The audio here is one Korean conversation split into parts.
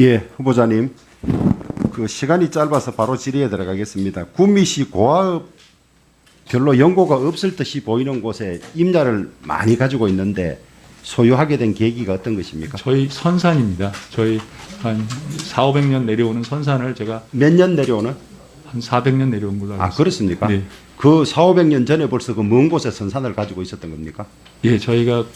예, 후보자님. 그 시간이 짧아서 바로 질의에 들어가겠습니다. 구미시 고아읍 별로 연고가 없을 듯이 보이는 곳에 임야를 많이 가지고 있는데 소유하게 된 계기가 어떤 것입니까? 저희 선산입니다. 저희 한 4, 500년 내려오는 선산을 제가 몇 년 내려오는? 한 400년 내려온 걸로 알고 아, 있습니다. 그렇습니까? 네. 그 4, 500년 전에 벌써 그 먼 곳에 선산을 가지고 있었던 겁니까? 예, 저희가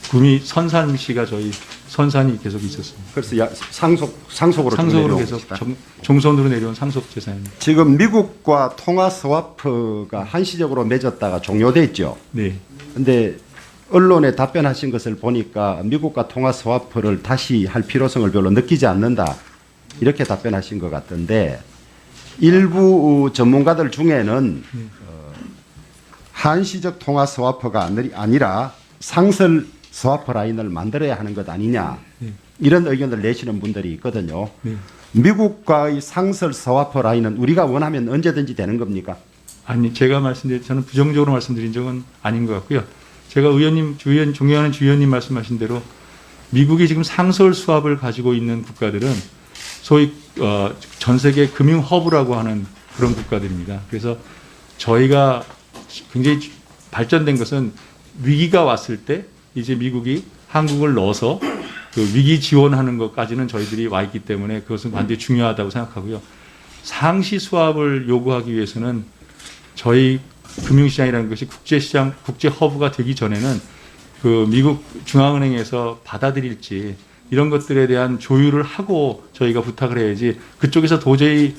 구미 선산시가 저희 선산이 계속 있었습니다. 그래서 상속으로 쭉 상속으로 내려온 계속 것이다. 종선으로 내려온 상속 재산입니다. 지금 미국과 통화 스와프가 한시적으로 맺었다가 종료됐죠. 네. 근데 언론에 답변하신 것을 보니까 미국과 통화 스와프를 다시 할 필요성을 별로 느끼지 않는다. 이렇게 답변하신 것 같던데 일부 전문가들 중에는 한시적 통화 스와프가 아니라 상설 스와프 라인을 만들어야 하는 것 아니냐. 이런 의견을 내시는 분들이 있거든요. 미국과의 상설 스와프 라인은 우리가 원하면 언제든지 되는 겁니까? 아니, 제가 말씀드린 저는 부정적으로 말씀드린 적은 아닌 것 같고요. 제가 존경하는 주 의원님 말씀하신 대로 미국이 지금 상설 수합을 가지고 있는 국가들은 소위 전 세계 금융 허브라고 하는 그런 국가들입니다. 그래서 저희가 굉장히 발전된 것은 위기가 왔을 때 이제 미국이 한국을 넣어서 그 위기 지원하는 것까지는 저희들이 와 있기 때문에 그것은 반드시 중요하다고 생각하고요. 상시 수합을 요구하기 위해서는 저희 금융시장이라는 것이 국제시장, 국제 허브가 되기 전에는 그 미국 중앙은행에서 받아들일지 이런 것들에 대한 조율을 하고 저희가 부탁을 해야지 그쪽에서 도저히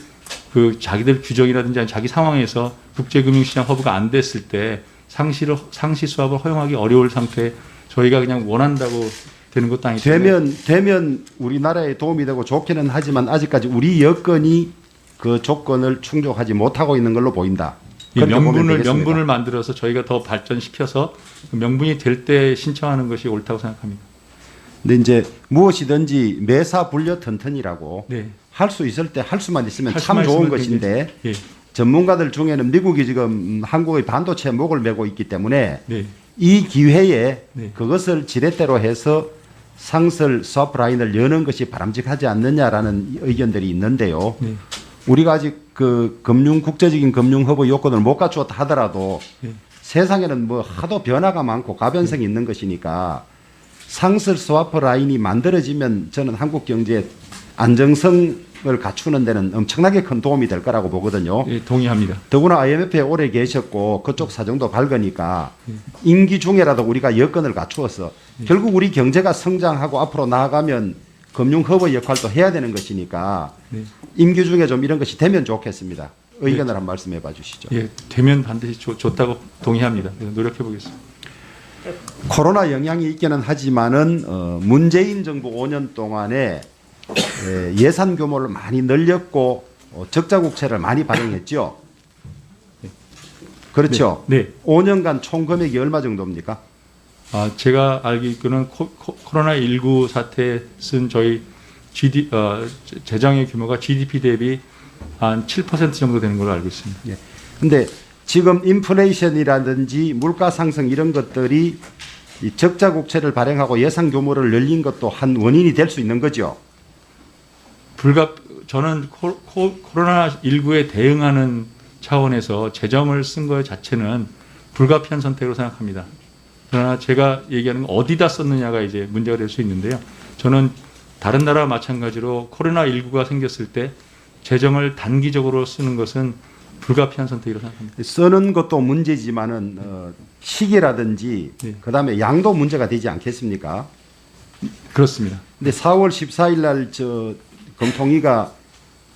그 자기들 규정이라든지 자기 상황에서 국제금융시장 허브가 안 됐을 때 상시 수합을 허용하기 어려울 상태에 저희가 그냥 원한다고 되는 것도 아니기 때문에 되면 우리나라에 도움이 되고 좋기는 하지만 아직까지 우리 여건이 그 조건을 충족하지 못하고 있는 걸로 보인다. 명분을 만들어서 저희가 더 발전시켜서 명분이 될 때 신청하는 것이 옳다고 생각합니다. 근데 이제 무엇이든지 매사 불려 튼튼이라고 네. 할 수 있을 때 할 수만 있으면 할 참 수만 좋은 있으면 것인데 예. 전문가들 중에는 미국이 지금 한국의 반도체에 목을 메고 있기 때문에 네. 이 기회에 네. 그것을 지렛대로 해서 상설 스와프 라인을 여는 것이 바람직하지 않느냐라는 의견들이 있는데요. 네. 우리가 아직 그 국제적인 금융 허브 요건을 못 갖추었다 하더라도 네. 세상에는 뭐 하도 변화가 많고 가변성이 있는 것이니까 상설 스와프 라인이 만들어지면 저는 한국 경제의 안정성을 갖추는 데는 엄청나게 큰 도움이 될 거라고 보거든요. 예, 동의합니다. 더구나 IMF에 오래 계셨고 그쪽 사정도 밝으니까 임기 중에라도 우리가 여건을 갖추어서 결국 우리 경제가 성장하고 앞으로 나아가면 금융 허브 역할도 해야 되는 것이니까 네. 임기 중에 좀 이런 것이 되면 좋겠습니다. 의견을 한번 말씀해 봐 주시죠. 예, 되면 반드시 좋다고 동의합니다. 그래서 노력해 보겠습니다. 코로나 영향이 있기는 하지만은 문재인 정부 5년 동안에 예산 규모를 많이 늘렸고 적자 국채를 많이 발행했죠. 그렇죠. 네. 5년간 총 금액이 얼마 정도입니까? 아, 제가 알기로는 코로나19 사태에 쓴 저희 재정의 규모가 GDP 대비 한 7% 정도 되는 걸로 알고 있습니다. 예. 근데 지금 인플레이션이라든지 물가 상승 이런 것들이 이 적자 국채를 발행하고 예산 규모를 늘린 것도 한 원인이 될 수 있는 거죠. 저는 코로나19에 대응하는 차원에서 재정을 쓴 것 자체는 불가피한 선택으로 생각합니다. 그러나 제가 얘기하는 건 어디다 썼느냐가 이제 문제가 될 수 있는데요. 저는 다른 나라와 마찬가지로 코로나19가 생겼을 때 재정을 단기적으로 쓰는 것은 불가피한 선택이라고 생각합니다. 쓰는 것도 문제지만은 시기라든지 네. 그다음에 양도 문제가 되지 않겠습니까? 그렇습니다. 근데 4월 14일 날 금통위가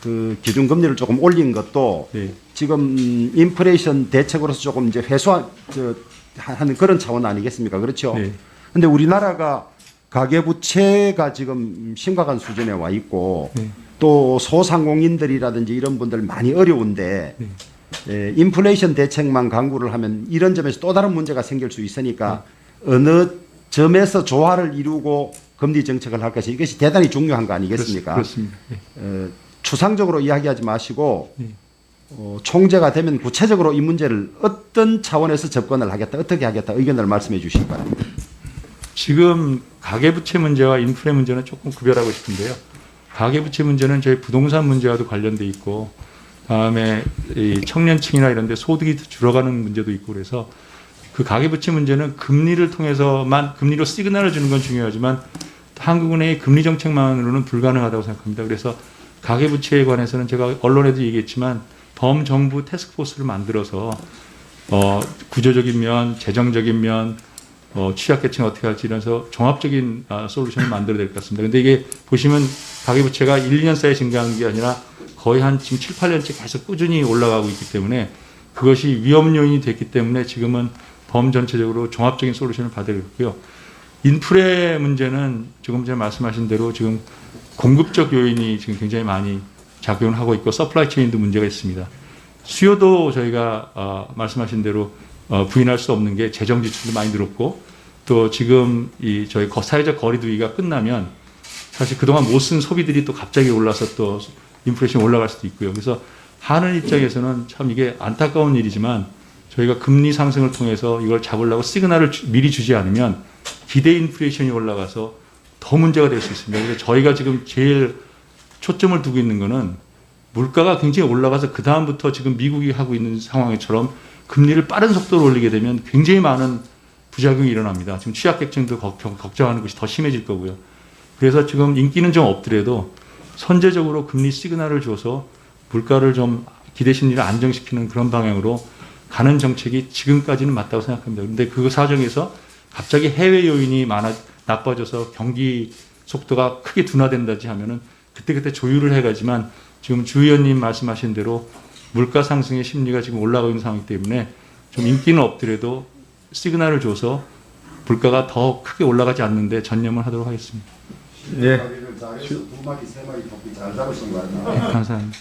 그 기준금리를 조금 올린 것도 네. 지금 인플레이션 대책으로서 조금 이제 하는 그런 차원 아니겠습니까? 그렇죠? 네. 근데 우리나라가 가계부채가 지금 심각한 수준에 와 있고 네. 또 소상공인들이라든지 이런 분들 많이 어려운데 네. 인플레이션 대책만 강구를 하면 이런 점에서 또 다른 문제가 생길 수 있으니까 어느 점에서 조화를 이루고 금리 정책을 할 것이 이것이 대단히 중요한 거 아니겠습니까? 그렇습니다. 네. 추상적으로 이야기하지 마시고 네. 총재가 되면 구체적으로 이 문제를 어떤 차원에서 접근을 하겠다, 어떻게 하겠다 의견을 말씀해 주시기 바랍니다. 지금 가계부채 문제와 인플레 문제는 조금 구별하고 싶은데요. 가계부채 문제는 저희 부동산 문제와도 관련돼 있고, 다음에 이 청년층이나 이런 데 소득이 줄어가는 문제도 있고, 그래서 그 가계부채 문제는 금리를 통해서만, 금리로 시그널을 주는 건 중요하지만 한국은행의 금리 정책만으로는 불가능하다고 생각합니다. 그래서 가계부채에 관해서는 제가 언론에도 얘기했지만 범정부 태스크포스를 만들어서 구조적인 면, 재정적인 면, 취약계층 어떻게 할지 이래서 종합적인 솔루션을 만들어야 될 것 같습니다. 근데 이게 보시면 가계부채가 1, 2년 사이에 증가한 게 아니라 거의 한 지금 7, 8년째 계속 꾸준히 올라가고 있기 때문에 그것이 위험 요인이 됐기 때문에 지금은 범 전체적으로 종합적인 솔루션을 받아야 되고요. 인프레 문제는 조금 전에 말씀하신 대로 지금 공급적 요인이 지금 굉장히 많이 작용을 하고 있고 서플라이 체인도 문제가 있습니다. 수요도 저희가 말씀하신 대로 부인할 수 없는 게 재정 지출도 많이 늘었고 또 지금 이 저희 사회적 거리 두기가 끝나면 사실 그동안 못 쓴 소비들이 또 갑자기 올라서 또 인플레이션이 올라갈 수도 있고요. 그래서 하는 입장에서는 참 이게 안타까운 일이지만 저희가 금리 상승을 통해서 이걸 잡으려고 시그널을 미리 주지 않으면 기대 인플레이션이 올라가서 더 문제가 될 수 있습니다. 그래서 저희가 지금 제일 초점을 두고 있는 거는 물가가 굉장히 올라가서 그 다음부터 지금 미국이 하고 있는 상황처럼 금리를 빠른 속도로 올리게 되면 굉장히 많은 부작용이 일어납니다. 지금 취약계층도 걱정하는 것이 더 심해질 거고요. 그래서 지금 인기는 좀 없더라도 선제적으로 금리 시그널을 줘서 물가를 좀 기대 심리를 안정시키는 그런 방향으로 가는 정책이 지금까지는 맞다고 생각합니다. 그런데 그 사정에서 갑자기 해외 요인이 나빠져서 경기 속도가 크게 둔화된다지 하면은 그때 조율을 해가지만 지금 주 의원님 말씀하신 대로 물가 상승의 심리가 지금 올라가고 있는 상황이기 때문에 좀 인기는 없더라도 시그널을 줘서 물가가 더 크게 올라가지 않는데 전념을 하도록 하겠습니다. 예. 두 마리, 세 마리 토끼 잘 잡으신 거 아니에요? 감사합니다.